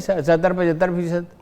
70-75%।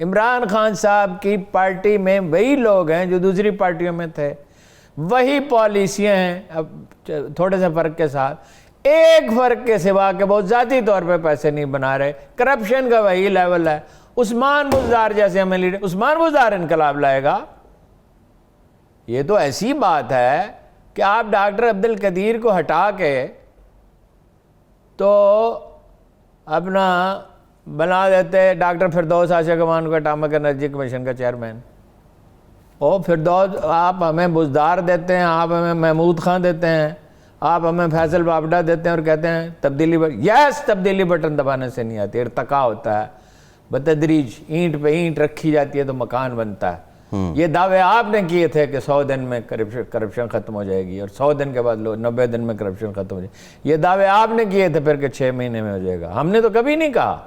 عمران خان صاحب کی پارٹی میں وہی لوگ ہیں جو دوسری پارٹیوں میں تھے, وہی پالیسیاں ہیں, اب تھوڑے سے فرق کے ساتھ, ایک فرق کے سوا کہ وہ ذاتی طور پہ پیسے نہیں بنا رہے, کرپشن کا وہی لیول ہے. عثمان بزدار جیسے ہمیں لیڈر, عثمان بزدار انقلاب لائے گا؟ یہ تو ایسی بات ہے کہ آپ ڈاکٹر عبد القدیر کو ہٹا کے تو اپنا بنا دیتے ڈاکٹر فردوس عاشق امان کو اٹامک انرجی کمیشن کا چیئرمین. اور فردوس, آپ ہمیں بزدار دیتے ہیں, آپ ہمیں محمود خان دیتے ہیں, آپ ہمیں فیصل بابڈا دیتے ہیں اور کہتے ہیں تبدیلی یس تبدیلی بٹن دبانے سے نہیں آتی, ارتقا ہوتا ہے بتدریج, اینٹ پہ اینٹ رکھی جاتی ہے تو مکان بنتا ہے. یہ دعوے آپ نے کیے تھے کہ 100 دن میں کرپشن ختم ہو جائے گی اور 100 دن کے بعد 90 دن میں کرپشن ختم ہو جائے گی. یہ دعوے آپ نے کیے تھے پھر کہ 6 مہینے میں ہو جائے گا. ہم نے تو کبھی نہیں کہا.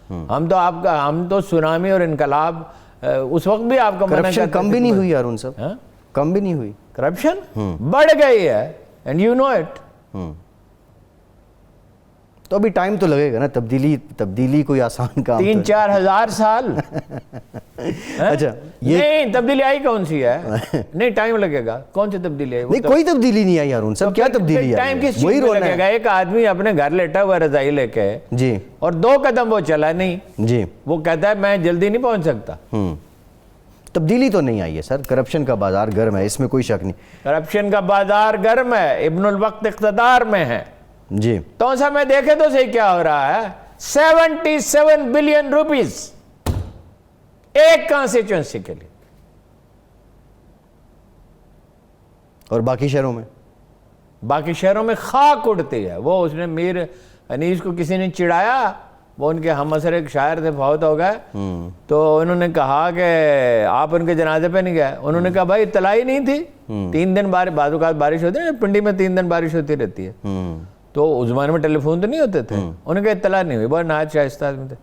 ہم تو سونامی اور انقلاب اس وقت بھی آپ کا منع کرپشن کم بھی نہیں ہوئی ہارون صاحب, کم بھی نہیں ہوئی, کرپشن بڑھ گئی ہے, اینڈ یو نو اٹ. تو ابھی ٹائم تو لگے گا نا, تبدیلی کوئی آسان کام 3-4 ہزار سال. اچھا نہیں تبدیلی آئی کون سی ہے؟ نہیں ٹائم لگے گا. کون سی تبدیلی آئی؟ نہیں کوئی تبدیلی نہیں آئی ہارون صاحب, کیا تبدیلی آئی؟ ٹائم کس چیز میں لگے گا؟ ایک آدمی اپنے گھر لیٹا ہوا رضائی لے کے جی, اور 2 قدم وہ چلا نہیں جی, وہ کہتا ہے میں جلدی نہیں پہنچ سکتا. تبدیلی تو نہیں آئی ہے سر. کرپشن کا بازار گرم ہے, اس میں کوئی شک نہیں. کرپشن کا بازار گرم ہے, ابن الوقت اقتدار میں ہے. جی تو سا میں دیکھے تو صحیح کیا ہو رہا ہے. 77 بلین روپیز ایک کانسٹیچوئنسی کے لیے, اور باقی شہروں میں خاک اڑتی ہے. وہ اس نے میر انیس کو کسی نے چڑھایا, وہ ان کے ہم عصر ایک شاعر تھے, فوت ہو گئے, تو انہوں نے کہا کہ آپ ان کے جنازے پہ نہیں گئے. انہوں نے کہا بھائی اطلاع ہی نہیں تھی, 3 دن بعض اوقات بارش ہوتی ہے, پنڈی میں 3 دن بارش ہوتی رہتی ہے, تو اس زمانے میں ٹیلی فون تو نہیں ہوتے تھے. انہوں نے کہا اطلاع نہیں ہوئی, بہت نہایت شائستہ آدمی تھے.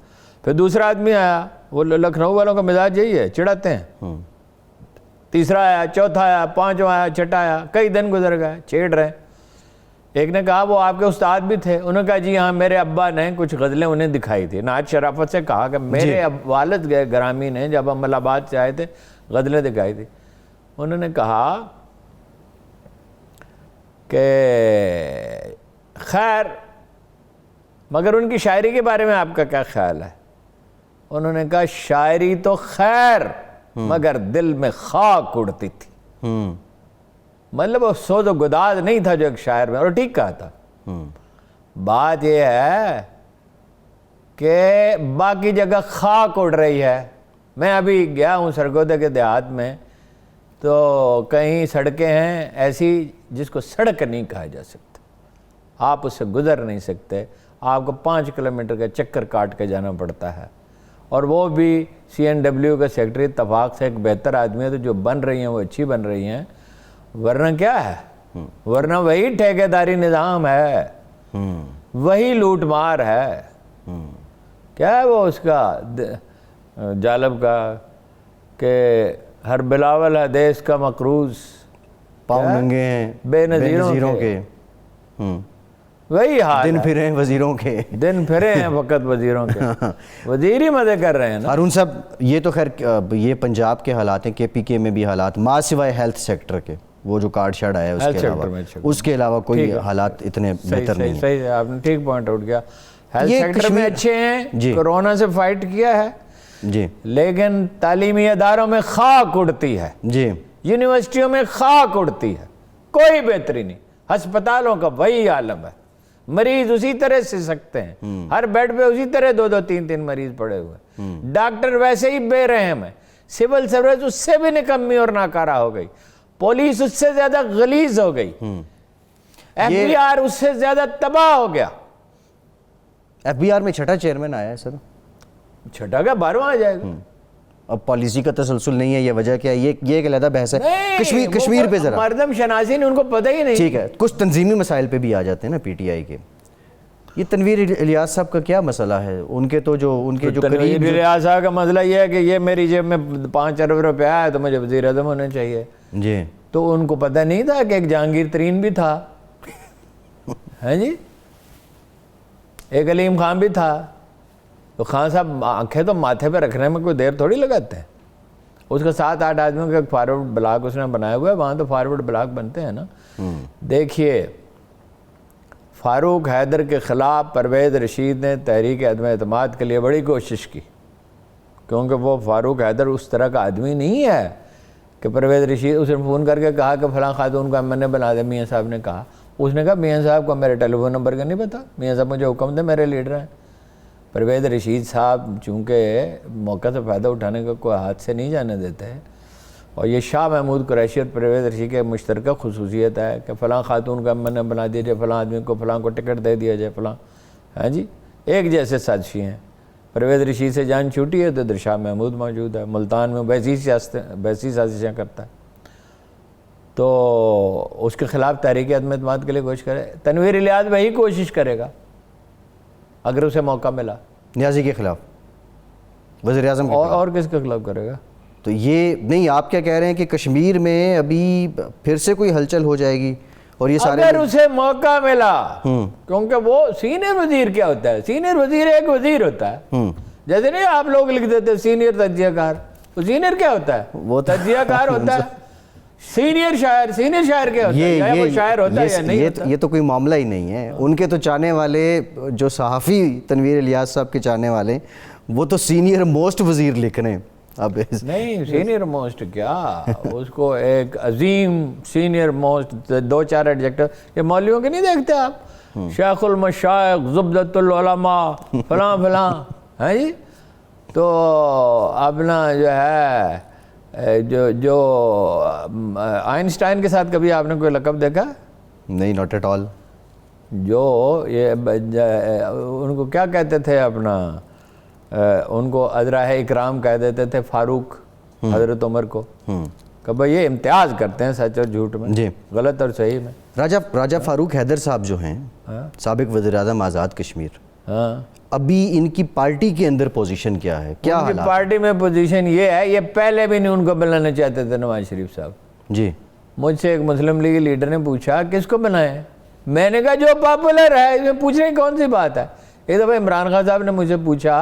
پھر دوسرا آدمی آیا, وہ لکھنؤ والوں کا مزاج یہی ہے, چڑھاتے ہیں. تیسرا آیا, چوتھا آیا, 5واں آیا, چھٹا آیا, کئی دن گزر گئے, چھیڑ رہے. ایک نے کہا وہ آپ کے استاد بھی تھے. انہوں نے کہا جی ہاں, میرے ابا نے کچھ غزلیں انہیں دکھائی تھی. نہایت شرافت سے کہا کہ میرے والد گئے گرامی نے جب ہم الہ آباد سے آئے تھے غزلیں دکھائی تھی. انہوں نے کہا کہ خیر مگر ان کی شاعری کے بارے میں آپ کا کیا خیال ہے؟ انہوں نے کہا شاعری تو خیر مگر دل میں خاک اڑتی تھی. مطلب وہ سوز و گداز نہیں تھا جو ایک شاعر میں, اور ٹھیک کہا تھا. بات یہ ہے کہ باقی جگہ خاک اڑ رہی ہے. میں ابھی گیا ہوں سرگودے کے دیہات میں, تو کہیں سڑکیں ہیں ایسی جس کو سڑک نہیں کہا جا سکتا, آپ اس سے گزر نہیں سکتے, آپ کو 5 کلومیٹر کا چکر کاٹ کے جانا پڑتا ہے. اور وہ بھی CNW کا سیکرٹری اتفاق سے ایک بہتر آدمی ہے, تو جو بن رہی ہیں وہ اچھی بن رہی ہیں, ورنہ کیا ہے, ورنہ وہی ٹھیکیداری نظام ہے, وہی لوٹ مار ہے. کیا ہے وہ اس کا جالب کا کہ ہر بلاول ہے دیس کا مقروض, پاؤں ننگے ہیں بے نظیروں کے. وہی حال دن پھرے ہیں وزیروں کے, دن پھرے ہیں فقط وزیروں کے. وزیر ہی مزے کر رہے ہیں نا. ہارون صاحب یہ تو خیر یہ پنجاب کے حالات ہیں, KPK میں بھی حالات, ماں سوائے ہیلتھ سیکٹر کے, وہ جو کارڈ شارڈ آیا اس کے علاوہ کوئی حالات اتنے بہتر نہیں ہیں. صحیح, آپ نے ٹھیک پوائنٹ آؤٹ کیا. ہیلتھ سیکٹر میں اچھے ہیں, کورونا سے فائٹ کیا ہے جی, لیکن تعلیمی اداروں میں خاک اڑتی ہے جی, یونیورسٹیوں میں خاک اڑتی ہے, کوئی بہتری نہیں. ہسپتالوں کا وہی عالم ہے, مریض اسی طرح سے سکتے ہیں, ہر بیڈ پہ اسی طرح 2-2 3-3 مریض پڑے ہوئے. ڈاکٹر ویسے ہی بے رحم ہے, سول سروس اس سے بھی نکمی اور ناکارہ ہو گئی, پولیس اس سے زیادہ غلیظ ہو گئی, FBI اس سے زیادہ تباہ ہو گیا. FBI میں 6ٹھا چیئرمین آیا ہے سر. 6ٹھا کا 12واں آ جائے گا. اب پالیسی کا تسلسل نہیں ہے, یہ وجہ کیا ہے, یہ ایک علیحدہ بحث ہے. کشمیر پہ ذرا مردم شناسی نے ان کو پتہ ہی نہیں. ٹھیک ہے, کچھ تنظیمی مسائل پہ بھی آ جاتے ہیں نا PTI کے. یہ تنویر الیاس صاحب کا کیا مسئلہ ہے؟ ان کے تنویر الیاس صاحب کا مسئلہ یہ ہے کہ یہ میری جیب میں 5 ارب روپے آیا تو مجھے وزیر اعظم ہونے چاہیے جی. تو ان کو پتہ نہیں تھا کہ ایک جہانگیر ترین بھی تھا, ہے جی, ایک علیم خان بھی تھا, تو خان صاحب آنکھیں تو ماتھے پہ رکھنے میں کوئی دیر تھوڑی لگاتے ہیں. اس کا 7-8 آدمیوں کا ایک فارورڈ بلاک اس نے بنایا ہوا ہے, وہاں تو فارورڈ بلاک بنتے ہیں نا. دیکھیے فاروق حیدر کے خلاف پرویز رشید نے تحریک عدم اعتماد کے لیے بڑی کوشش کی, کیونکہ وہ فاروق حیدر اس طرح کا آدمی نہیں ہے کہ پرویز رشید اس نے فون کر کے کہا کہ فلاں خاتون کو ایم این اے بنا دے. میاں صاحب نے کہا, اس نے کہا میاں صاحب کو میرے ٹیلی فون نمبر کا نہیں پتا, میاں صاحب مجھے حکم دے, میرے لیڈر ہیں. پرویز رشید صاحب چونکہ موقع سے فائدہ اٹھانے کا کوئی ہاتھ سے نہیں جانے دیتے, اور یہ شاہ محمود قریشی اور پرویز رشید کے مشترکہ خصوصیت ہے کہ فلاں خاتون کا ایم این اے بنا دیا جائے, فلاں آدمی کو فلاں کو ٹکٹ دے دیا جائے, فلاں. ہاں جی, ایک جیسے سازشی ہیں. پرویز رشید سے جان چھوٹی ہے تو ادھر شاہ محمود موجود ہے, ملتان میں ویسی سازشیں کرتا ہے. تو اس کے خلاف تحریک عدم اعتماد کے لیے کوشش کرے. تنویر الیاس وہی کوشش کرے گا اگر اسے موقع ملا. نیازی کے خلاف, وزیر اعظم کے خلاف, اور کس کے خلاف کرے گا؟ تو یہ نہیں, آپ کیا کہہ رہے ہیں کہ کشمیر میں ابھی پھر سے کوئی ہلچل ہو جائے گی اور یہ سارے اگر اسے موقع ملا, کیونکہ وہ سینئر وزیر کیا ہوتا ہے؟ سینئر وزیر ایک وزیر ہوتا ہے. جیسے نہیں آپ لوگ لکھ دیتے سینئر تجزیہ کار, وہ سینئر کیا ہوتا ہے؟ وہ تجزیہ کار ہوتا ہے. سینئر شاعر کیا ہوتا ہے؟ یا وہ شاعر ہوتا ہے یا نہیں ہوتا؟ یہ تو کوئی معاملہ ہی نہیں ہے. ان کے تو چاہنے والے جو صحافی تنویر الیاس صاحب کے چاہنے والے, وہ تو سینئر موسٹ وزیر لکھ رہے ہیں. اب نہیں, سینئر موسٹ کیا, اس کو ایک عظیم سینئر موسٹ 2-4 ایڈجیکٹو. یہ مولویوں کے نہیں دیکھتے آپ, شیخ المشائخ, زبدۃ العلماء, فلاں فلاں. ہیں جی, تو اپنا جو ہے جو آئنسٹائن کے ساتھ کبھی آپ نے کوئی لقب دیکھا؟ نہیں, ناٹ ایٹ آل. جو یہ ان کو کیا کہتے تھے اپنا, ان کو ادراہ اکرام کہہ دیتے تھے فاروق حضرت عمر کو, کہ بھئی یہ امتیاز کرتے ہیں سچ اور جھوٹ میں, جی, غلط اور صحیح میں. راجہ فاروق حیدر صاحب جو ہیں, سابق وزیر اعظم آزاد کشمیر, ابھی ان کی پارٹی کے اندر پوزیشن کیا ہے؟ کیا حالات؟ پارٹی میں پوزیشن یہ ہے, یہ پہلے بھی نہیں ان کو بنانا چاہتے تھے نواز شریف صاحب. جی, مجھ سے ایک مسلم لیگ لیڈر نے پوچھا کس کو بنائے؟ میں نے کہا جو پاپولر ہے. اس میں پوچھنے کی کون سی بات ہے؟ ایک دفعہ عمران خان صاحب نے مجھے پوچھا,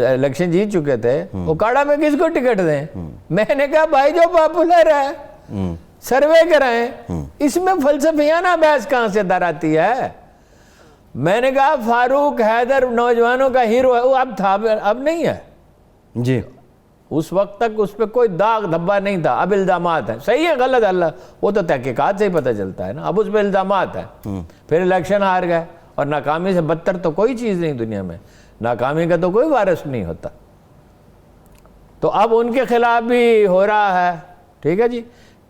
الیکشن جیت چکے تھے, وہ کاڑا میں کس کو ٹکٹ دیں؟ میں نے کہا بھائی جو پاپولر ہے, سروے کرائیں. اس میں فلسفیانہ بحث کہاں سے در آتی ہے؟ میں نے کہا فاروق حیدر نوجوانوں کا ہیرو ہے, وہ اب تھا, اب نہیں ہے. جی, اس وقت تک اس پہ کوئی داغ دھبا نہیں تھا. اب الزامات ہیں, صحیح ہے غلط, اللہ وہ تو تحقیقات سے ہی پتہ چلتا ہے نا. اب اس پہ الزامات ہیں, پھر الیکشن ہار گئے, اور ناکامی سے بدتر تو کوئی چیز نہیں دنیا میں. ناکامی کا تو کوئی وارث نہیں ہوتا. تو اب ان کے خلاف بھی ہو رہا ہے. ٹھیک ہے جی,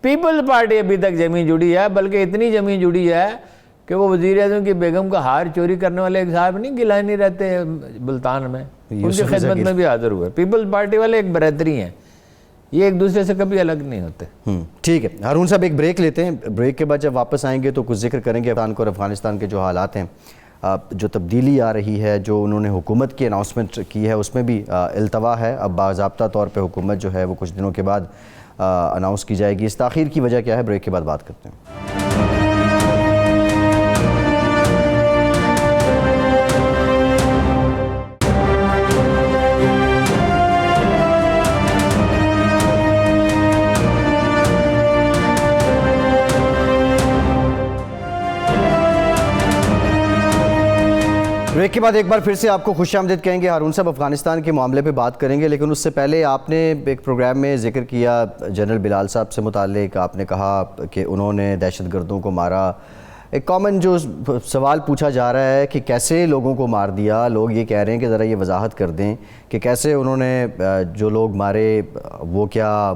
پیپلز پارٹی ابھی تک جمی جڑی ہے, بلکہ اتنی جمی جڑی ہے کہ وہ وزیر اعظم کی بیگم کا ہار چوری کرنے والے ایک صاحب نہیں گیلانی رہتے ملتان میں, ان کی خدمت میں بھی حاضر ہوئے. پیپلز پارٹی والے ایک برادری ہیں, یہ ایک دوسرے سے کبھی الگ نہیں ہوتے. ٹھیک ہے ہارون صاحب, ایک بریک لیتے ہیں. بریک کے بعد جب واپس آئیں گے تو کچھ ذکر کریں گے افغان کو اور افغانستان کے جو حالات ہیں, جو تبدیلی آ رہی ہے, جو انہوں نے حکومت کی اناؤنسمنٹ کی ہے, اس میں بھی التوا ہے. اب باضابطہ طور پہ حکومت جو ہے وہ کچھ دنوں کے بعد اناؤنس کی جائے گی. اس تاخیر کی وجہ کیا ہے, بریک کے بعد بات کرتے ہیں. بریک کے بعد ایک بار پھر سے آپ کو خوش آمدید کہیں گے. ہارون صاحب افغانستان کے معاملے پہ بات کریں گے, لیکن اس سے پہلے آپ نے ایک پروگرام میں ذکر کیا جنرل بلال صاحب سے متعلق. آپ نے کہا کہ انہوں نے دہشت گردوں کو مارا. ایک کامن جو سوال پوچھا جا رہا ہے کہ کیسے لوگوں کو مار دیا. لوگ یہ کہہ رہے ہیں کہ ذرا یہ وضاحت کر دیں کہ کیسے انہوں نے جو لوگ مارے وہ کیا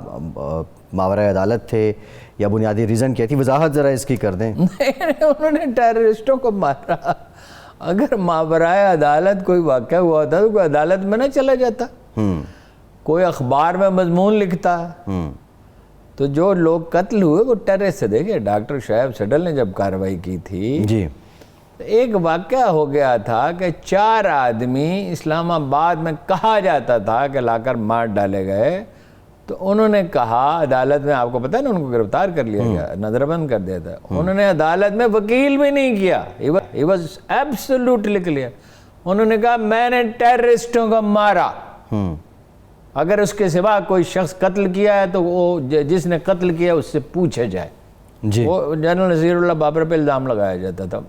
ماورائے عدالت تھے یا بنیادی ریزن کیا تھی, وضاحت ذرا اس کی کر دیں. انہوں نے ٹیررسٹوں کو مارا. اگر ماورائے عدالت کوئی واقعہ ہوا ہوتا تو کوئی عدالت میں نہ چلا جاتا, کوئی اخبار میں مضمون لکھتا. تو جو لوگ قتل ہوئے وہ ٹیررسٹ سے. دیکھیں ڈاکٹر شعیب سڈل نے جب کارروائی کی تھی, جی, ایک واقعہ ہو گیا تھا کہ 4 آدمی اسلام آباد میں کہا جاتا تھا کہ لا کر مار ڈالے گئے. تو انہوں نے کہا عدالت میں, آپ کو پتہ ہے نا ان کو گرفتار کر لیا گیا, نظر بند کر دیا تھا. انہوں نے عدالت میں وکیل بھی نہیں کیا, he was absolutely clear. انہوں نے کہا میں نے ٹیررسٹوں کو مارا، اگر اس کے سوا کوئی شخص قتل کیا ہے تو وہ جس نے قتل کیا اس سے پوچھا جائے. جی وہ جنرل نذیر اللہ بابر پہ الزام لگایا جاتا تھا،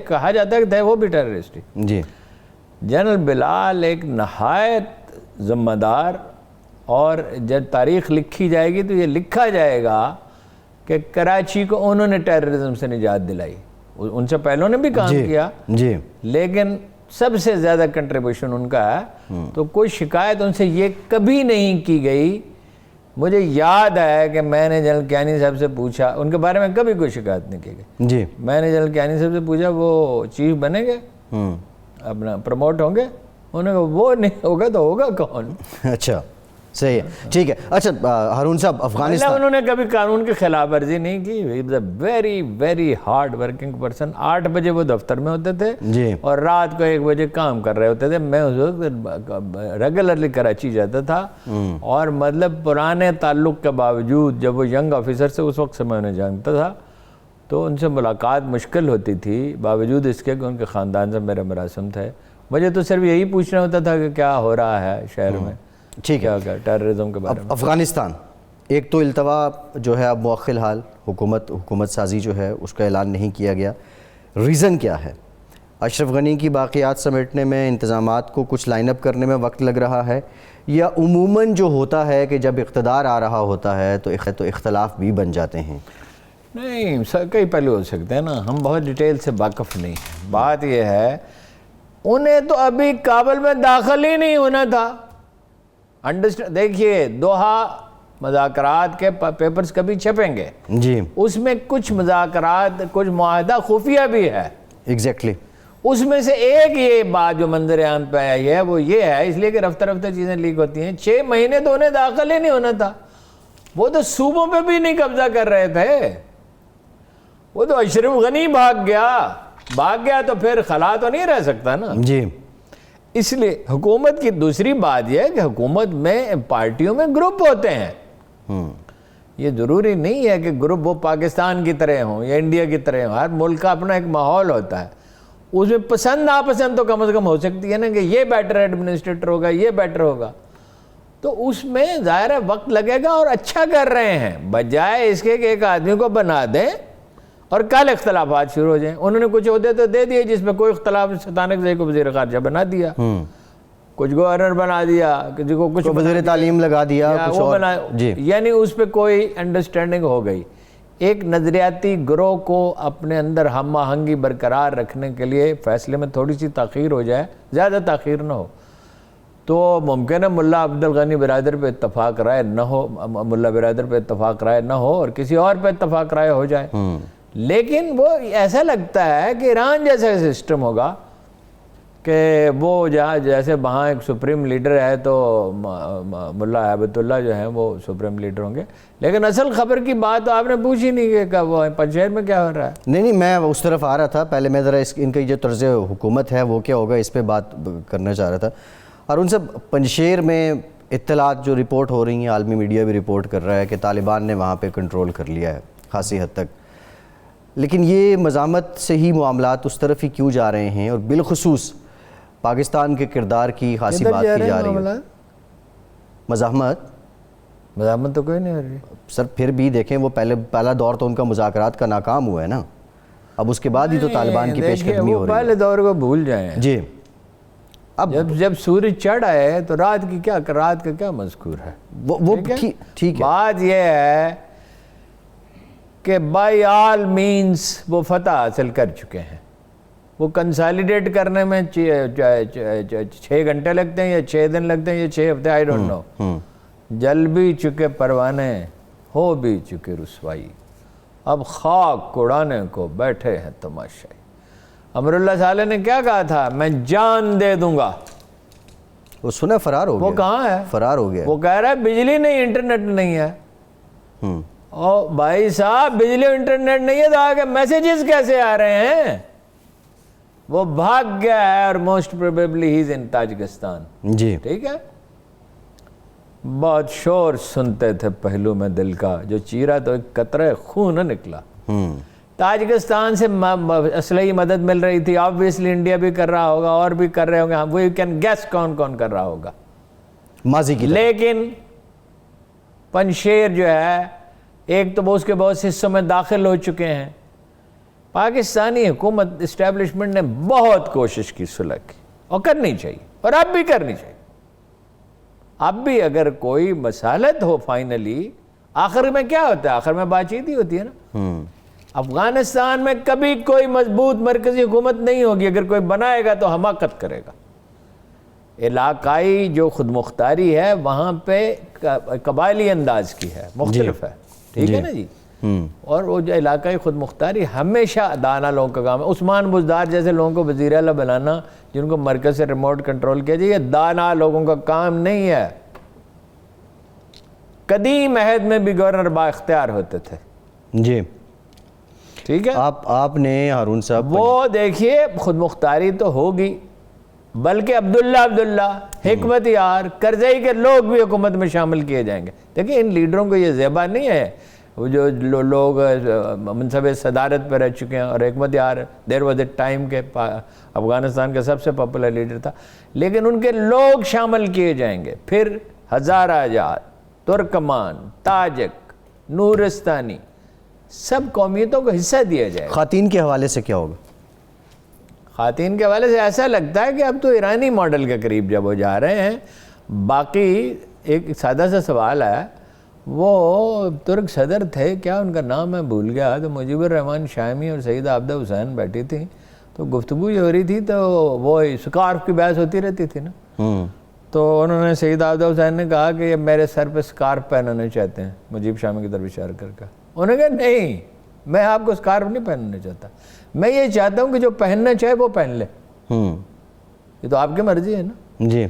کہا جاتا ہے کہ وہ بھی ٹیررسٹ ہی. جی جنرل بلال ایک نہایت ذمہ دار، اور جب تاریخ لکھی جائے گی تو یہ لکھا جائے گا کہ کراچی کو انہوں نے ٹیررزم سے نجات دلائی. ان سے پہلوں نے بھی کام کیا جی لیکن سب سے زیادہ کنٹریبیوشن ان کا ہے. تو کوئی شکایت ان سے یہ کبھی نہیں کی گئی. مجھے یاد ہے کہ میں نے جنرل کیانی صاحب سے پوچھا، ان کے بارے میں کبھی کوئی شکایت نہیں کی گئی. جی میں نے جنرل کیانی صاحب سے پوچھا وہ چیف بنیں گے، اپنا پروموٹ ہوں گے؟ انہوں نے کہا وہ نہیں ہوگا تو ہوگا کون. اچھا صحیح ہے، ٹھیک ہے. اچھا ہارون صاحب، افغانستان انہوں نے کبھی قانون کی خلاف ورزی نہیں کی. He was a very very hard working person. 8 بجے وہ دفتر میں ہوتے تھے جی اور رات کو 1 بجے کام کر رہے ہوتے تھے. میں اس وقت ریگولرلی کراچی جاتا تھا، اور مطلب پرانے تعلق کے باوجود جب وہ ینگ آفیسر سے اس وقت سے میں انہیں جانتا تھا تو ان سے ملاقات مشکل ہوتی تھی، باوجود اس کے کہ ان کے خاندان سے میرے مراسم تھے. مجھے تو صرف یہی پوچھنا ہوتا تھا کہ کیا ہو رہا ہے شہر میں، ٹھیک ہے. کیا ٹیررزم کے بارے میں. افغانستان ایک تو التوا جو ہے اب مؤخر حال حکومت سازی جو ہے اس کا اعلان نہیں کیا گیا. ریزن کیا ہے؟ اشرف غنی کی باقیات سمیٹنے میں، انتظامات کو کچھ لائن اپ کرنے میں وقت لگ رہا ہے، یا عموماً جو ہوتا ہے کہ جب اقتدار آ رہا ہوتا ہے تو اختلاف بھی بن جاتے ہیں؟ نہیں، کئی پہلو ہو سکتے ہیں نا، ہم بہت ڈیٹیل سے واقف نہیں ہیں. بات یہ ہے انہیں تو ابھی کابل میں داخل ہی نہیں ہونا تھا. دیکھیے دوحہ مذاکرات کے پیپرز کبھی چھپیں گے، جی اس میں کچھ مذاکرات، کچھ معاہدہ خفیہ بھی ہے. ایگزیکٹلی. اس میں سے ایک یہ بات جو منظر عام پہ آئی ہے وہ یہ ہے، اس لیے کہ رفتہ رفتہ چیزیں لیک ہوتی ہیں. 6 مہینے تو انہیں داخل ہی نہیں ہونا تھا. وہ تو صوبوں پہ بھی نہیں قبضہ کر رہے تھے. وہ تو اشرف غنی بھاگ گیا تو پھر خلا تو نہیں رہ سکتا نا. جی اس لیے حکومت کی دوسری بات یہ ہے کہ حکومت میں پارٹیوں میں گروپ ہوتے ہیں. یہ ضروری نہیں ہے کہ گروپ وہ پاکستان کی طرح ہوں یا انڈیا کی طرح ہوں. ہر ملک کا اپنا ایک ماحول ہوتا ہے. اس میں پسند ناپسند تو کم از کم ہو سکتی ہے نا، کہ یہ بیٹر ایڈمنسٹریٹر ہوگا، یہ بیٹر ہوگا. تو اس میں ظاہر ہے وقت لگے گا، اور اچھا کر رہے ہیں، بجائے اس کے کہ ایک آدمی کو بنا دیں اور کل اختلافات شروع ہو جائیں. انہوں نے کچھ عہدے تو دے دیے جس میں کوئی اختلاف، ستانک زئی کو وزیر خارجہ بنا دیا، کچھ گورنر بنا دیا، کسی کو کچھ وزیر تعلیم لگا دیا، کچھ اور. جی یعنی اس پہ کوئی انڈرسٹینڈنگ ہو گئی. ایک نظریاتی گروہ کو اپنے اندر ہم آہنگی برقرار رکھنے کے لیے فیصلے میں تھوڑی سی تاخیر ہو جائے، زیادہ تاخیر نہ ہو، تو ممکن ہے ملا عبدالغنی برادر پہ اتفاق رائے نہ ہو، ملا برادر پہ اتفاق رائے نہ ہو اور کسی اور پہ اتفاق رائے ہو جائے. لیکن وہ ایسا لگتا ہے کہ ایران جیسا سسٹم ہوگا کہ وہ جہاں جیسے وہاں ایک سپریم لیڈر ہے تو ملا ہیبت اللہ جو ہیں وہ سپریم لیڈر ہوں گے. لیکن اصل خبر کی بات تو آپ نے پوچھی نہیں کہ وہ پنجشیر میں کیا ہو رہا ہے. نہیں میں اس طرف آ رہا تھا. پہلے میں ذرا ان کی جو طرز حکومت ہے وہ کیا ہوگا اس پہ بات کرنا چاہ رہا تھا. اور ان سے پنجشیر میں اطلاعات جو رپورٹ ہو رہی ہیں، عالمی میڈیا بھی رپورٹ کر رہا ہے کہ طالبان نے وہاں پہ کنٹرول کر لیا ہے خاصی حد تک. لیکن یہ مزاحمت سے ہی معاملات اس طرف ہی کیوں جا رہے ہیں، اور بالخصوص پاکستان کے کردار کی خاصی بات کی جا رہی ہے. مزاحمت تو کوئی نہیں ہو رہی سر. پھر بھی دیکھیں وہ پہلا دور تو ان کا مذاکرات کا ناکام ہوا ہے نا. اب اس کے بعد ہی تو طالبان کی پیش قدمی ہو رہی ہے. پہلے دور کو بھول جائیں. جی اب جب سورج چڑھ آئے تو رات کا کیا مذکور ہے. وہ ٹھیک ہے. بات یہ ہے کہ بائی آل مینز وہ فتح حاصل کر چکے ہیں. وہ کنسالیڈیٹ کرنے میں 6 گھنٹے لگتے ہیں یا 6 دن لگتے ہیں یا 6 ہفتے، آئی ڈونٹ نو. جل بھی چکے پروانے، ہو بھی چکے رسوائی، اب خاک اڑانے کو بیٹھے ہیں تماشائی. امراللہ صالح نے کیا کہا تھا؟ میں جان دے دوں گا. وہ سنا فرار ہو گیا. وہ کہاں ہے؟ فرار ہو گیا. وہ کہہ رہا ہے بجلی نہیں، انٹرنیٹ نہیں ہے. او بھائی صاحب، بجلی انٹرنیٹ نہیں ہے تو آگے میسیجز کیسے آ رہے ہیں؟ وہ بھاگ گیا ہے، اور موسٹ پروبیبلی ہی از ان تاجکستان. جی ٹھیک ہے. بہت شور سنتے تھے پہلو میں دل کا، جو چیرا تو ایک قطرہ خون نہ نکلا. تاجکستان سے اسلحی مدد مل رہی تھی, آبویسلی انڈیا بھی کر رہا ہوگا اور بھی کر رہے ہوں گے, وی کین گیس کون کون کر رہا ہوگا ماضی کی. لیکن پنشیر جو ہے ایک تو وہ اس کے بہت سے حصوں میں داخل ہو چکے ہیں. پاکستانی حکومت اسٹیبلشمنٹ نے بہت کوشش کی صلح کی, اور کرنی چاہیے, اور اب بھی کرنی چاہیے. اب بھی اگر کوئی مسالت ہو فائنلی, آخر میں کیا ہوتا ہے, آخر میں بات چیت ہی ہوتی ہے نا. افغانستان میں کبھی کوئی مضبوط مرکزی حکومت نہیں ہوگی, اگر کوئی بنائے گا تو حماقت کرے گا. علاقائی جو خود مختاری ہے وہاں پہ قبائلی انداز کی ہے, مختلف ہے, ٹھیک ہے نا جی. اور وہ جو علاقائی خود مختاری ہمیشہ دانا لوگوں کا کام ہے. عثمان بزدار جیسے لوگوں کو وزیر اعلیٰ بنانا جن کو مرکز سے ریموٹ کنٹرول کیا جائے, یہ دانا لوگوں کا کام نہیں ہے. قدیم عہد میں بھی گورنر با اختیار ہوتے تھے. جی ٹھیک ہے, آپ نے ہارون صاحب وہ دیکھیے خود مختاری تو ہوگی, بلکہ عبداللہ حکمت یار کرزئی کے لوگ بھی حکومت میں شامل کیے جائیں گے. دیکھیں ان لیڈروں کو یہ زیبا نہیں ہے, وہ جو لوگ منصب صدارت پہ رہ چکے ہیں, اور حکمت یار دیر واز اے ٹائم کے افغانستان کا سب سے پاپولر لیڈر تھا, لیکن ان کے لوگ شامل کیے جائیں گے. پھر ہزارہ جات, ترکمان, تاجک, نورستانی, سب قومیتوں کو حصہ دیا جائے گا. خواتین کے حوالے سے کیا ہوگا؟ خواتین کے حوالے سے ایسا لگتا ہے کہ اب تو ایرانی ماڈل کے قریب جب وہ جا رہے ہیں. باقی ایک سادہ سا سوال ہے, وہ ترک صدر تھے, کیا ان کا نام میں بھول گیا, تو مجیب الرحمن شامی اور سیدہ عابدہ حسین بیٹھی تھیں, تو گفتگو جو ہو رہی تھی تو وہ اسکارف کی بحث ہوتی رہتی تھی نا. تو انہوں نے سیدہ عابدہ حسین نے کہا کہ یہ میرے سر پہ اسکارف پہنانا چاہتے ہیں, مجیب شامی کی طرف اشارہ کر کے. انہوں نے کہا نہیں, میں آپ کو اسکارف نہیں پہننا چاہتا, میں یہ چاہتا ہوں کہ جو پہننا چاہے وہ پہن لے, یہ تو آپ کی مرضی ہے نا. جی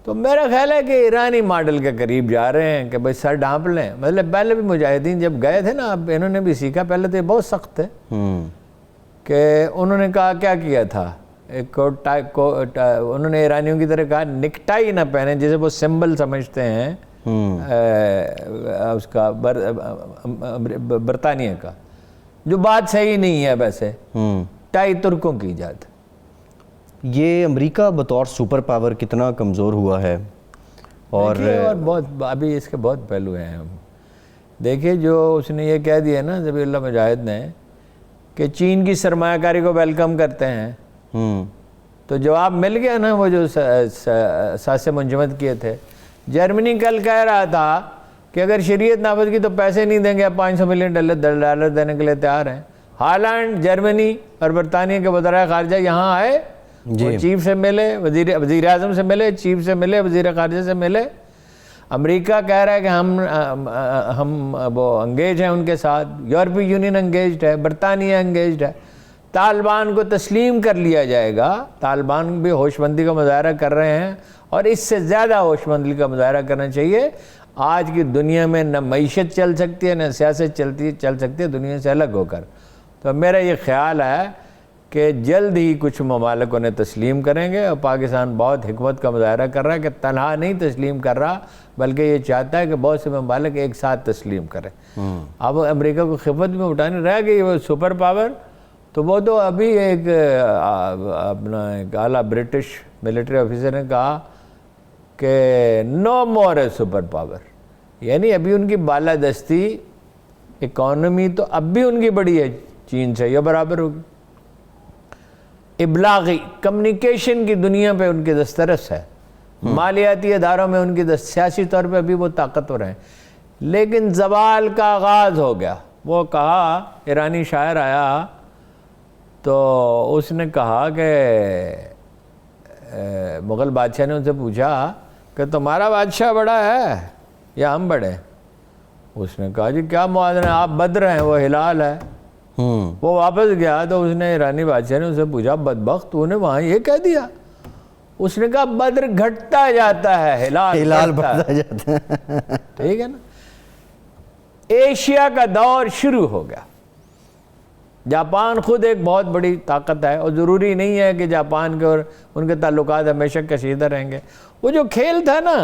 تو میرا خیال ہے کہ ایرانی ماڈل کے قریب جا رہے ہیں کہ بھائی سر ڈھانپ لیں. مطلب پہلے بھی مجاہدین جب گئے تھے نا, اب انہوں نے بھی سیکھا, پہلے تو یہ بہت سخت تھے کہ انہوں نے کہا کیا کیا تھا, ایک انہوں نے ایرانیوں کی طرح کہا نکٹائی نہ پہنے, جسے وہ سمبل سمجھتے ہیں اس کا برطانیہ کا, جو بات صحیح نہیں ہے. ویسے ٹائی ترکوں کی ایجاد. یہ امریکہ بطور سپر پاور کتنا کمزور ہوا ہے, اور بہت ابھی اس کے بہت پہلو ہیں. دیکھیں جو اس نے یہ کہہ دیا نا ذبیح اللہ مجاہد نے کہ چین کی سرمایہ کاری کو ویلکم کرتے ہیں, تو جواب مل گیا نا. وہ جو ساسے منجمد کیے تھے, جرمنی کل کہہ رہا تھا کہ اگر شریعت نافذ کی تو پیسے نہیں دیں گے, اب $500 ملین دینے کے لیے تیار ہیں. ہالینڈ, جرمنی اور برطانیہ کے وزرائے خارجہ یہاں آئے, چیف سے ملے, وزیر اعظم سے ملے, چیف سے ملے, وزیر خارجہ سے ملے. امریکہ کہہ رہا ہے کہ ہم وہ انگیج ہیں ان کے ساتھ, یورپی یونین انگیجڈ ہے, برطانیہ انگیجڈ ہے. طالبان کو تسلیم کر لیا جائے گا. طالبان بھی ہوش مندی کا مظاہرہ کر رہے ہیں, اور اس سے زیادہ ہوش مندی کا مظاہرہ کرنا چاہیے. آج کی دنیا میں نہ معیشت چل سکتی ہے, نہ سیاست چل سکتی ہے دنیا سے الگ ہو کر. تو میرا یہ خیال ہے کہ جلد ہی کچھ ممالک انہیں تسلیم کریں گے, اور پاکستان بہت حکمت کا مظاہرہ کر رہا ہے کہ تنہا نہیں تسلیم کر رہا, بلکہ یہ چاہتا ہے کہ بہت سے ممالک ایک ساتھ تسلیم کریں. اب امریکہ کو خفت میں اٹھانے رہ گئی وہ سپر پاور, تو وہ تو ابھی ایک اپنا ایک اعلیٰ برٹش ملٹری آفیسر نے کہا کہ نو مور اے سپر پاور, یعنی ابھی ان کی بالادستی اکانومی تو اب بھی ان کی بڑی ہے چین سے, یا برابر ہوگی. ابلاغی کمیونیکیشن کی دنیا پہ ان کی دسترس ہے, مالیاتی اداروں میں ان کی سیاسی طور پہ ابھی وہ طاقتور ہیں. لیکن زوال کا آغاز ہو گیا. وہ کہا, ایرانی شاعر آیا تو اس نے کہا کہ مغل بادشاہ نے ان سے پوچھا کہ تمہارا بادشاہ بڑا ہے یا ہم بڑے؟ اس نے کہا جی کیا موازنہ, آپ بدر ہیں وہ ہلال ہے. وہ واپس گیا تو اس نے ایرانی بادشاہ نے اسے پوچھا بدبخت تو نے وہاں یہ کہہ دیا؟ اس نے کہا بدر گھٹتا جاتا ہے, ہلال بڑھتا جاتا ہے. ٹھیک ہے نا. ایشیا کا دور شروع ہو گیا. جاپان خود ایک بہت بڑی طاقت ہے, اور ضروری نہیں ہے کہ جاپان کے اور ان کے تعلقات ہمیشہ کشیدہ رہیں گے. وہ جو کھیل تھا نا,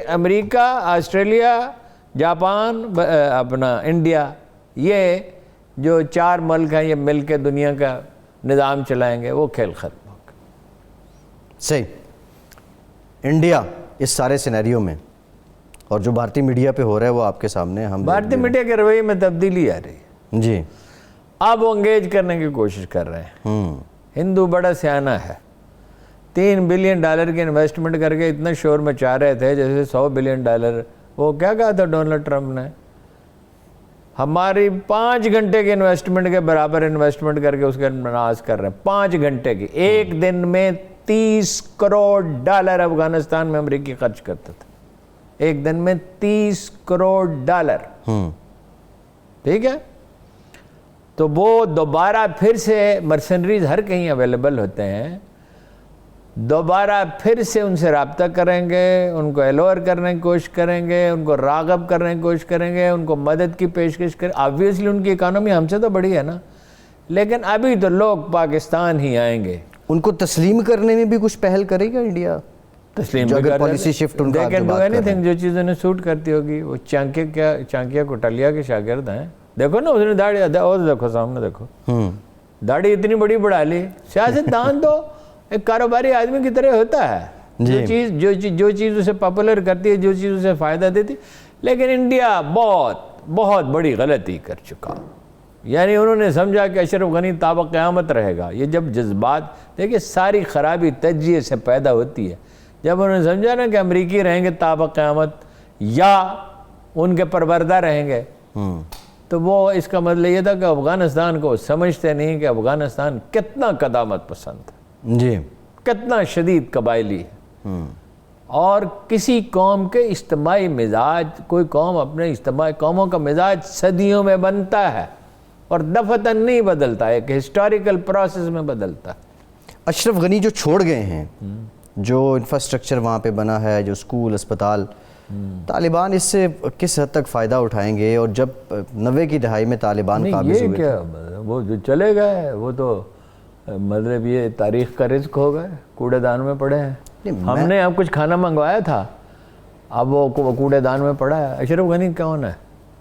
امریکہ, آسٹریلیا, جاپان, اپنا انڈیا, یہ جو 4 ملک ہیں یہ مل کے دنیا کا نظام چلائیں گے، وہ کھیل ختم ہو گیا۔ صحیح۔ انڈیا اس سارے سینیریو میں اور جو بھارتی میڈیا پہ ہو رہا ہے وہ آپ کے سامنے ہم بھارتی میڈیا کے رویے میں تبدیلی آ رہی ہے، جی اب وہ انگیج کرنے کی کوشش کر رہے ہیں۔ ہندو بڑا سیانہ ہے، $3 بلین کی انویسٹمنٹ کر کے اتنا شور مچا رہے تھے جیسے $100 بلین۔ وہ کیا کہا تھا ڈونلڈ ٹرمپ نے؟ ہماری 5 گھنٹے کے انویسٹمنٹ کے برابر انویسٹمنٹ کر کے اس کے ناز کر رہے ہیں۔ 5 گھنٹے کی، ایک دن میں $30 کروڑ افغانستان میں امریکی خرچ کرتا تھا، ایک دن میں $30 کروڑ۔ ٹھیک ہے، تو وہ دوبارہ پھر سے مرسنریز ہر کہیں اویلیبل ہوتے ہیں، دوبارہ پھر سے ان سے رابطہ کریں گے، ان کو ایلور کرنے کی کوشش کریں گے، ان کو راغب کرنے کی کوشش کریں گے، ان کو مدد کی پیشکش کریں۔ آبویسلی ان کی اکانومی ہم سے تو بڑی ہے نا، لیکن ابھی تو لوگ پاکستان ہی آئیں گے۔ ان کو تسلیم کرنے میں بھی کچھ پہل کرے گا انڈیا؟ تسلیم جو بھی اگر کر پالیسی شفٹ ان کا they آپ can جو do بات کر رہے anything، ہیں۔ جو چیز انہیں سوٹ کرتی ہوگی۔ وہ چانکیہ کوٹلیا کے شاگرد ہیں، دیکھو نا اس نے داڑھی، اور دیکھو سامنے دیکھو، داڑھی اتنی بڑی بڑھا لی۔ سیاستدان تو ایک کاروباری آدمی کی طرح ہوتا ہے، جو چیز اسے پاپولر کرتی ہے، جو چیز اسے فائدہ دیتی۔ لیکن انڈیا بہت بڑی غلطی کر چکا، یعنی انہوں نے سمجھا کہ اشرف غنی تا قیامت رہے گا۔ یہ جب جذبات، دیکھیں ساری خرابی تجزیے سے پیدا ہوتی ہے۔ جب انہوں نے سمجھا نا کہ امریکی رہیں گے تا قیامت یا ان کے پروردہ رہیں گے، تو وہ اس کا مطلب یہ تھا کہ افغانستان کو سمجھتے نہیں کہ افغانستان کتنا قدامت پسند ہے، جی کتنا شدید قبائلی ہے، اور کسی قوم کے اجتماعی مزاج، کوئی قوم اپنے اجتماعی قوموں کا مزاج صدیوں میں بنتا ہے اور دفعتاً نہیں بدلتا، ایک ہسٹوریکل پروسیس میں بدلتا ہے۔ اشرف غنی جو چھوڑ گئے ہیں، جو انفراسٹرکچر وہاں پہ بنا ہے، جو اسکول، اسپتال، طالبان اس سے کس حد تک فائدہ اٹھائیں گے؟ اور جب 90 کی دہائی میں طالبان قابض یہ ہوئے کیا وہ جو چلے گئے، وہ تو مطلب یہ تاریخ کا رزق ہو گئے، کوڑے دان میں پڑے ہیں۔ ہم نے اب کچھ کھانا منگوایا تھا، اب وہ کوڑے دان میں پڑا ہے۔ اشرف غنی کون ہے؟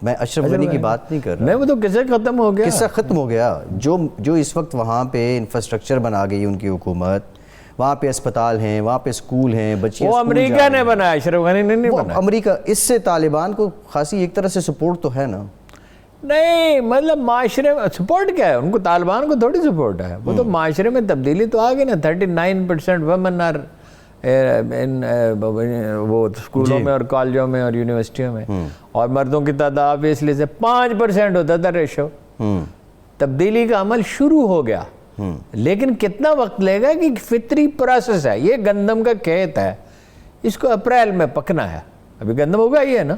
میں اشرف غنی کی بات نہیں کر رہا، نہیں، وہ تو قصہ ختم ہو گیا، قصہ ختم ہو گیا۔ جو اس وقت وہاں پہ انفراسٹرکچر بنا گئی ان کی حکومت، وہاں پہ اسپتال ہیں، وہاں پہ اسکول ہیں، بچیاں وہ امریکہ نے بنایا، اشرف غنی نے نہیں بنایا۔ امریکہ، اس سے طالبان کو خاصی ایک طرح سے سپورٹ تو ہے نا؟ نہیں، مطلب معاشرے میں سپورٹ کیا ہے؟ ان کو طالبان کو تھوڑی سپورٹ ہے، وہ تو معاشرے میں تبدیلی تو آ گئی نا۔ 39% ویمن آر وہ اسکولوں میں اور کالجوں میں اور یونیورسٹیوں میں، اور مردوں کی تعداد آبویسلی سے 5% ہوتا تھا ریشو۔ تبدیلی کا عمل شروع ہو گیا، لیکن کتنا وقت لے گا؟ کہ فطری پروسیس ہے، یہ گندم کا کھیت ہے، اس کو اپریل میں پکنا ہے۔ ابھی گندم ہوگا ہی ہے نا،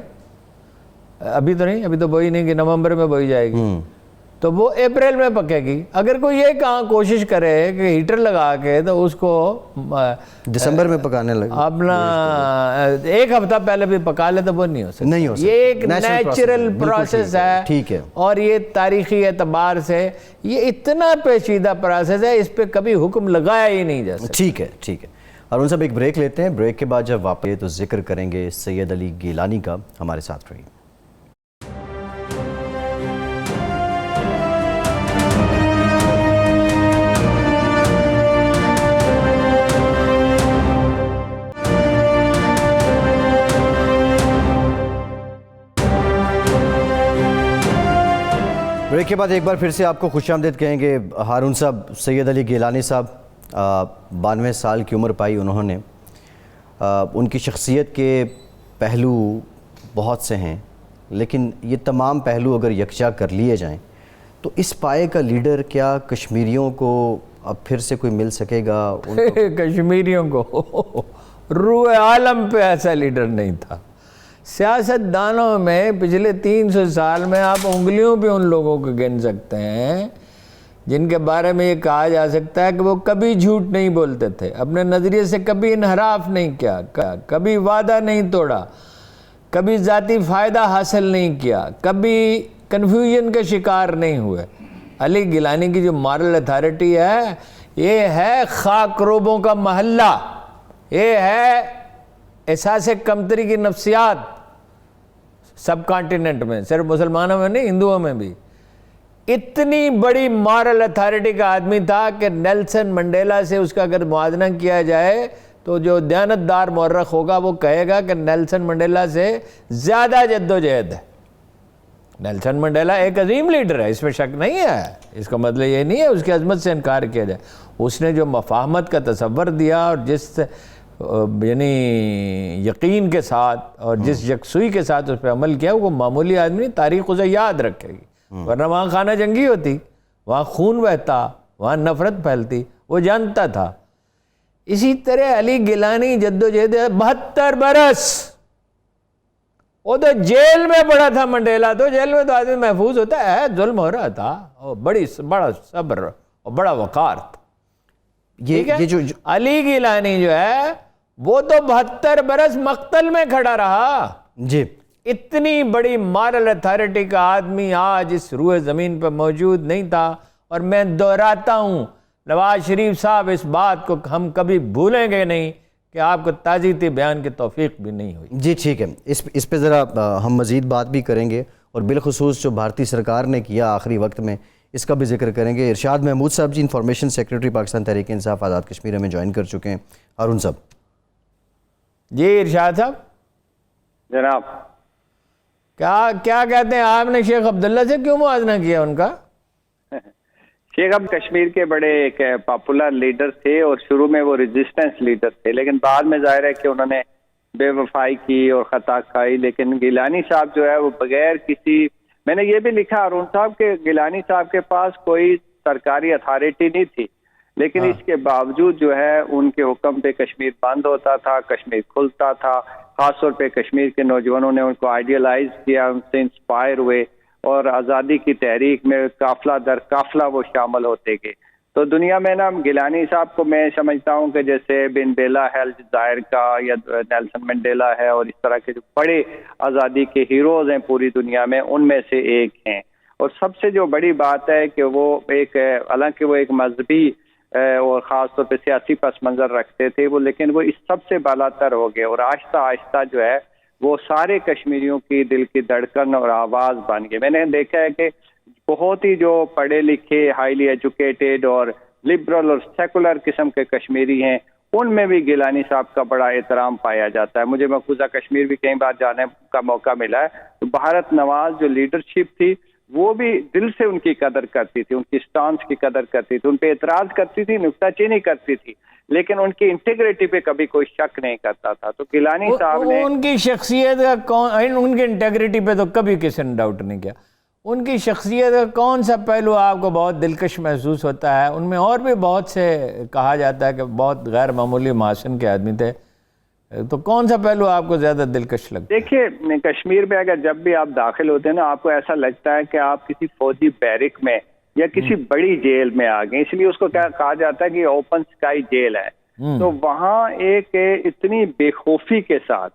ابھی تو نہیں، ابھی تو بوئی نہیں، کہ نومبر میں بوئی جائے گی، تو وہ اپریل میں پکے گی۔ اگر کوئی یہ کوشش کرے کہ ہیٹر لگا کے تو اس کو دسمبر میں پکانے لگے، اپنا 1 ہفتہ پہلے بھی پکا لے تو وہ نہیں ہو سکتا۔ یہ ایک نیچرل پروسیس ہے، ٹھیک ہے، اور یہ تاریخی اعتبار سے یہ اتنا پیچیدہ پروسیس ہے، اس پہ کبھی حکم لگایا ہی نہیں جا سکتا۔ ٹھیک ہے، ٹھیک ہے۔ اور ان سب ایک بریک لیتے ہیں، بریک کے بعد جب واپس تو ذکر کریں گے سید علی گیلانی کا۔ ہمارے ساتھ رہیے۔ بریک کے بعد ایک بار پھر سے آپ کو خوش آمدید کہیں گے۔ ہارون صاحب، سید علی گیلانی صاحب 92 سال کی عمر پائی انہوں نے۔ ان کی شخصیت کے پہلو بہت سے ہیں، لیکن یہ تمام پہلو اگر یکجا کر لیے جائیں تو اس پائے کا لیڈر کیا کشمیریوں کو اب پھر سے کوئی مل سکے گا؟ کشمیریوں کو روح عالم پہ ایسا لیڈر نہیں تھا۔ سیاست دانوں میں پچھلے 300 سال میں آپ انگلیوں پہ ان لوگوں کو گن سکتے ہیں جن کے بارے میں یہ کہا جا سکتا ہے کہ وہ کبھی جھوٹ نہیں بولتے تھے، اپنے نظریے سے کبھی انحراف نہیں کیا، کبھی وعدہ نہیں توڑا، کبھی ذاتی فائدہ حاصل نہیں کیا، کبھی کنفیوژن کا شکار نہیں ہوئے۔ علی گیلانی کی جو مارل اتھارٹی ہے، یہ ہے خاک روبوں کا محلہ، یہ ہے احساس کمتری کی نفسیات سب کانٹیننٹ میں، صرف مسلمانوں میں نہیں، ہندوؤں میں بھی۔ اتنی بڑی مارل اتھارٹی کا آدمی تھا کہ نیلسن منڈیلا سے اس کا اگر موازنہ کیا جائے تو جو دیانتدار مورخ ہوگا وہ کہے گا کہ نیلسن منڈیلا سے زیادہ جدوجہد ہے. نیلسن منڈیلا ایک عظیم لیڈر ہے، اس میں شک نہیں ہے، اس کا مطلب یہ نہیں ہے اس کی عظمت سے انکار کیا جائے. اس نے جو مفاہمت کا تصور دیا اور جس یعنی یقین کے ساتھ اور جس یکسوئی کے ساتھ اس پہ عمل کیا، وہ معمولی آدمی تاریخ اسے یاد رکھے گی. ورنہ وہاں خانہ جنگی ہوتی، وہاں خون بہتا، وہاں نفرت پھیلتی، وہ جانتا تھا. اسی طرح علی گیلانی جدوجہد 72 برس، وہ تو جیل میں پڑا تھا. منڈیلا تو جیل میں تو آدمی محفوظ ہوتا ہے، ظلم ہو رہا تھا، بڑا صبر اور بڑا وقار تھا. یہ جو علی گیلانی جو ہے وہ تو 72 برس مقتل میں کھڑا رہا. جی اتنی بڑی مارل اتھارٹی کا آدمی آج اس روئے زمین پہ موجود نہیں تھا. اور میں دہراتا ہوں، نواز شریف صاحب اس بات کو ہم کبھی بھولیں گے نہیں کہ آپ کو تعزیتی بیان کی توفیق بھی نہیں ہوئی. جی ٹھیک ہے، اس پہ ذرا ہم مزید بات بھی کریں گے، اور بالخصوص جو بھارتی سرکار نے کیا آخری وقت میں اس کا بھی ذکر کریں گے. ارشاد محمود صاحب جی انفارمیشن سیکریٹری پاکستان تحریک انصاف آزاد کشمیر میں جوائن کر چکے ہیں. ہارون صاحب. جی ارشاد صاحب جناب، کیا کہتے ہیں آپ نے شیخ عبداللہ سے کیوں موازنہ کیا ان کا؟ شیخ اب کشمیر کے بڑے ایک پاپولر لیڈر تھے اور شروع میں وہ ریزسٹنس لیڈر تھے، لیکن بعد میں ظاہر ہے کہ انہوں نے بے وفائی کی اور خطا کھائی. لیکن گیلانی صاحب جو ہے وہ بغیر کسی، میں نے یہ بھی لکھا ہارون صاحب کہ گیلانی صاحب کے پاس کوئی سرکاری اتھارٹی نہیں تھی، لیکن اس کے باوجود جو ہے ان کے حکم پہ کشمیر بند ہوتا تھا، کشمیر کھلتا تھا. خاص طور پہ کشمیر کے نوجوانوں نے ان کو آئیڈیلائز کیا، ان سے انسپائر ہوئے اور آزادی کی تحریک میں قافلہ در قافلہ وہ شامل ہوتے گئے. تو دنیا میں نا گیلانی صاحب کو میں سمجھتا ہوں کہ جیسے بن بیلا ہے الجزائر کا، یا نیلسن منڈیلا ہے، اور اس طرح کے جو بڑے آزادی کے ہیروز ہیں پوری دنیا میں، ان میں سے ایک ہیں. اور سب سے جو بڑی بات ہے کہ وہ ایک، حالانکہ وہ ایک مذہبی اور خاص طور پہ سیاسی پس منظر رکھتے تھے وہ، لیکن وہ اس سب سے بالا تر ہو گئے اور آہستہ آہستہ جو ہے وہ سارے کشمیریوں کی دل کی دھڑکن اور آواز بن گئے. میں نے دیکھا ہے کہ بہت ہی جو پڑھے لکھے، ہائیلی ایجوکیٹڈ اور لبرل اور سیکولر قسم کے کشمیری ہیں، ان میں بھی گیلانی صاحب کا بڑا احترام پایا جاتا ہے. مجھے مقبوضہ کشمیر بھی کئی بار جانے کا موقع ملا ہے، تو بھارت نواز جو لیڈرشپ تھی وہ بھی دل سے ان کی قدر کرتی تھی، ان کی سٹانس کی قدر کرتی تھی، ان پہ اعتراض کرتی تھی، نکتہ چینی کرتی تھی، لیکن ان کی انٹیگریٹی پہ کبھی کوئی شک نہیں کرتا تھا. تو گیلانی صاحب نے ان کی شخصیت کا ان کی انٹیگریٹی پہ تو کبھی کسی نے ڈاؤٹ نہیں کیا. ان کی شخصیت کا کون سا پہلو آپ کو بہت دلکش محسوس ہوتا ہے؟ ان میں اور بھی بہت سے کہا جاتا ہے کہ بہت غیر معمولی محاسن کے آدمی تھے، تو کون سا پہلو آپ کو زیادہ دلکش لگتا ہے؟ دیکھیے کشمیر میں اگر جب بھی آپ داخل ہوتے ہیں نا، آپ کو ایسا لگتا ہے کہ آپ کسی فوجی بیرک میں یا کسی بڑی جیل میں آ گئے، اس لیے اس کو کیا کہا جاتا ہے کہ اوپن سکائی جیل ہے. تو وہاں ایک اتنی بے خوفی کے ساتھ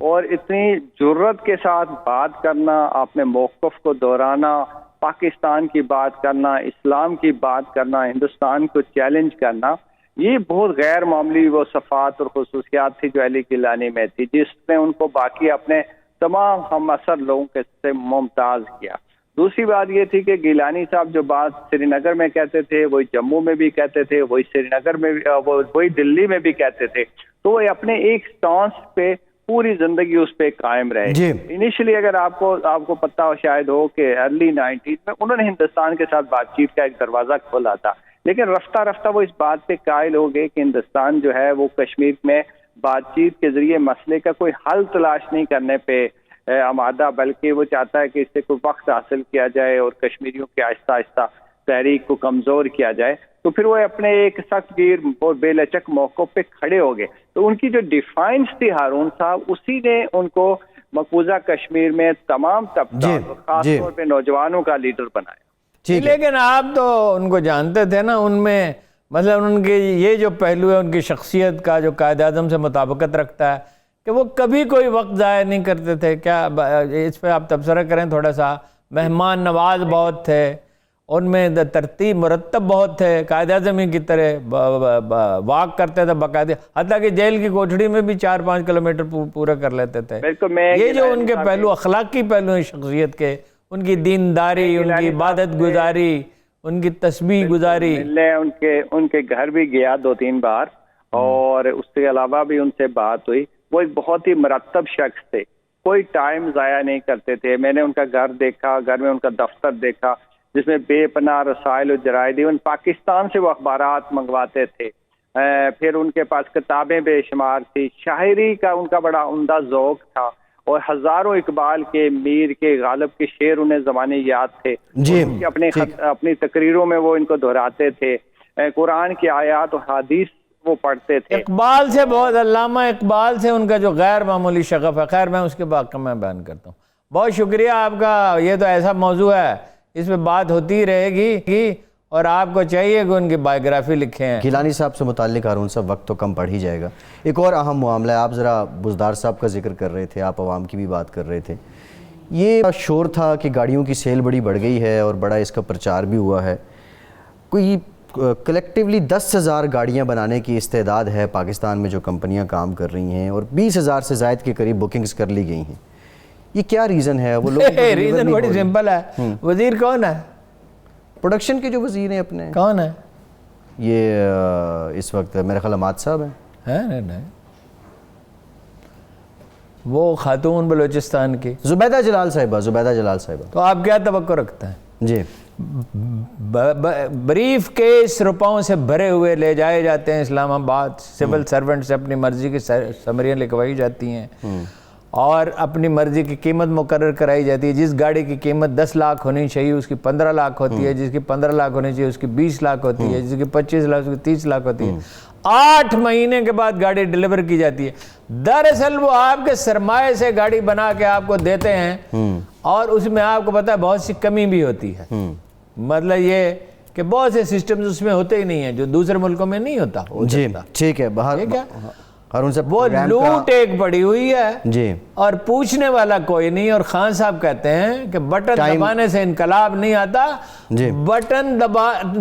اور اتنی جرت کے ساتھ بات کرنا، اپنے موقف کو دہرانا، پاکستان کی بات کرنا، اسلام کی بات کرنا، ہندوستان کو چیلنج کرنا، یہ بہت غیر معمولی وہ صفات اور خصوصیات تھی جو علی گیلانی میں تھی، جس نے ان کو باقی اپنے تمام ہم اثر لوگوں کے سے ممتاز کیا. دوسری بات یہ تھی کہ گیلانی صاحب جو بات سری نگر میں کہتے تھے وہی جموں میں بھی کہتے تھے، وہی سری نگر میں وہی دلی میں بھی کہتے تھے. تو وہ اپنے ایک سٹانس پہ پوری زندگی اس پہ قائم رہے. انیشلی اگر آپ کو پتہ ہو شاید ہو کہ ارلی 90s میں انہوں نے ہندوستان کے ساتھ بات چیت کا ایک دروازہ کھولا تھا، لیکن رفتہ رفتہ وہ اس بات پہ قائل ہو گئے کہ ہندوستان جو ہے وہ کشمیر میں بات چیت کے ذریعے مسئلے کا کوئی حل تلاش نہیں کرنے پہ آمادہ، بلکہ وہ چاہتا ہے کہ اس سے کوئی وقت حاصل کیا جائے اور کشمیریوں کے آہستہ آہستہ تحریک کو کمزور کیا جائے. تو پھر وہ اپنے ایک سخت گیر اور بے لچک موقف پہ کھڑے ہو گئے. تو ان کی جو ڈیفائنس تھی ہارون صاحب، اسی نے ان کو مقبوضہ کشمیر میں تمام طبقات خاص طور پہ نوجوانوں کا لیڈر بنایا. لیکن آپ تو ان کو جانتے تھے نا، ان میں مثلا ان کے یہ جو پہلو ہے ان کی شخصیت کا جو قائد اعظم سے مطابقت رکھتا ہے کہ وہ کبھی کوئی وقت ضائع نہیں کرتے تھے. کیا اس پہ آپ تبصرہ کریں تھوڑا سا؟ مہمان نواز بہت تھے، ان میں ترتیب مرتب بہت تھے، قائد اعظم ہی کی طرح واک کرتے تھے باقاعدہ، حتیٰ کہ جیل کی کوٹھڑی میں بھی 4-5 کلومیٹر پورا کر لیتے تھے. یہ جو ان کے پہلو اخلاقی پہلو ہیں شخصیت کے، ان کی دینداری، ان کی عبادت گزاری، ان کی تسبیح گزاری. ملنے ان کے گھر بھی گیا 2-3 بار، اور اس کے علاوہ بھی ان سے بات ہوئی. وہ ایک بہت ہی مرتب شخص تھے، کوئی ٹائم ضائع نہیں کرتے تھے. میں نے ان کا گھر دیکھا، گھر میں ان کا دفتر دیکھا جس میں بے پناہ رسائل و جرائد، ایون پاکستان سے وہ اخبارات منگواتے تھے. پھر ان کے پاس کتابیں بے شمار تھی، شاعری کا ان کا بڑا عمدہ ذوق تھا، اور ہزاروں اقبال کے، میر کے، غالب کے شعر انہیں زمانے یاد تھے. جی اپنی تقریروں میں وہ ان کو دہراتے تھے. قرآن کی آیات و حدیث وہ پڑھتے تھے. اقبال سے بہت، علامہ اقبال سے ان کا جو غیر معمولی شغف ہے. خیر میں اس کے واقعہ میں بیان کرتا ہوں. بہت شکریہ آپ کا. یہ تو ایسا موضوع ہے، اس پہ بات ہوتی رہے گی، اور آپ کو چاہیے کہ ان کی بائیوگرافی لکھیں. گیلانی صاحب سے متعلق ہارون صاحب وقت تو کم پڑ ہی جائے گا. ایک اور اہم معاملہ ہے، آپ ذرا بزدار صاحب کا ذکر کر رہے تھے، آپ عوام کی بھی بات کر رہے تھے. یہ شور تھا کہ گاڑیوں کی سیل بڑی بڑھ گئی ہے اور بڑا اس کا پرچار بھی ہوا ہے. کوئی کلیکٹیولی 10,000 گاڑیاں بنانے کی استعداد ہے پاکستان میں جو کمپنیاں کام کر رہی ہیں، اور 20,000 سے زائد کے قریب بکنگز کر لی گئی ہیں. یہ کیا ریزن ہے؟ وہ لوگ ریزن بڑی سمپل ہے. وزیر کون ہے؟ پروڈکشن کے جو وزیر ہیں اپنے. کون ہے یہ؟ اس وقت میرے خیال اماد صاحب ہیں. نہیں، وہ خاتون بلوچستان کی زبیدہ جلال صاحبہ. تو آپ کیا توقع رکھتے ہیں؟ جی، بریف کیس روپوں سے بھرے ہوئے لے جائے جاتے ہیں اسلام آباد. سول سرونٹ سے اپنی مرضی کی سمریاں لکھوائی جاتی ہیں، اور اپنی مرضی کی قیمت مقرر کرائی جاتی ہے. جس گاڑی کی قیمت 10 لاکھ ہونی چاہیے اس کی 15 لاکھ ہوتی ہے، جس کی 15 لاکھ ہونی چاہیے اس کی 20 لاکھ ہوتی ہے، جس کی 25 لاکھ اس کی 30 لاکھ ہوتی ہے. 8 مہینے کے بعد گاڑی ڈیلیور کی جاتی ہے. دراصل وہ آپ کے سرمایہ سے گاڑی بنا کے آپ کو دیتے ہیں، اور اس میں آپ کو پتہ ہے بہت سی کمی بھی ہوتی ہے. مطلب یہ کہ بہت سے سسٹمز اس میں ہوتے ہی نہیں ہیں جو دوسرے ملکوں میں نہیں ہوتا. جی ٹھیک ہے. ہارون صاحب وہ لوٹ ایک پڑی ہوئی ہے جی، اور پوچھنے والا کوئی نہیں. اور خان صاحب کہتے ہیں کہ بٹن دبانے سے انقلاب نہیں آتا. بٹن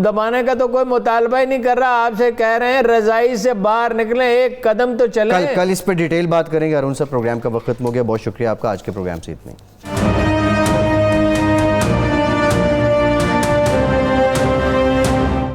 دبانے کا تو کوئی مطالبہ ہی نہیں کر رہا. آپ سے کہہ رہے ہیں رضائی سے باہر نکلیں، ایک قدم تو چلیں. کل اس پہ ڈیٹیل بات کریں گے. ہارون صاحب پروگرام کا وقت ختم ہو گیا. بہت شکریہ آپ کا. آج کے پروگرام سے اتنا ہی.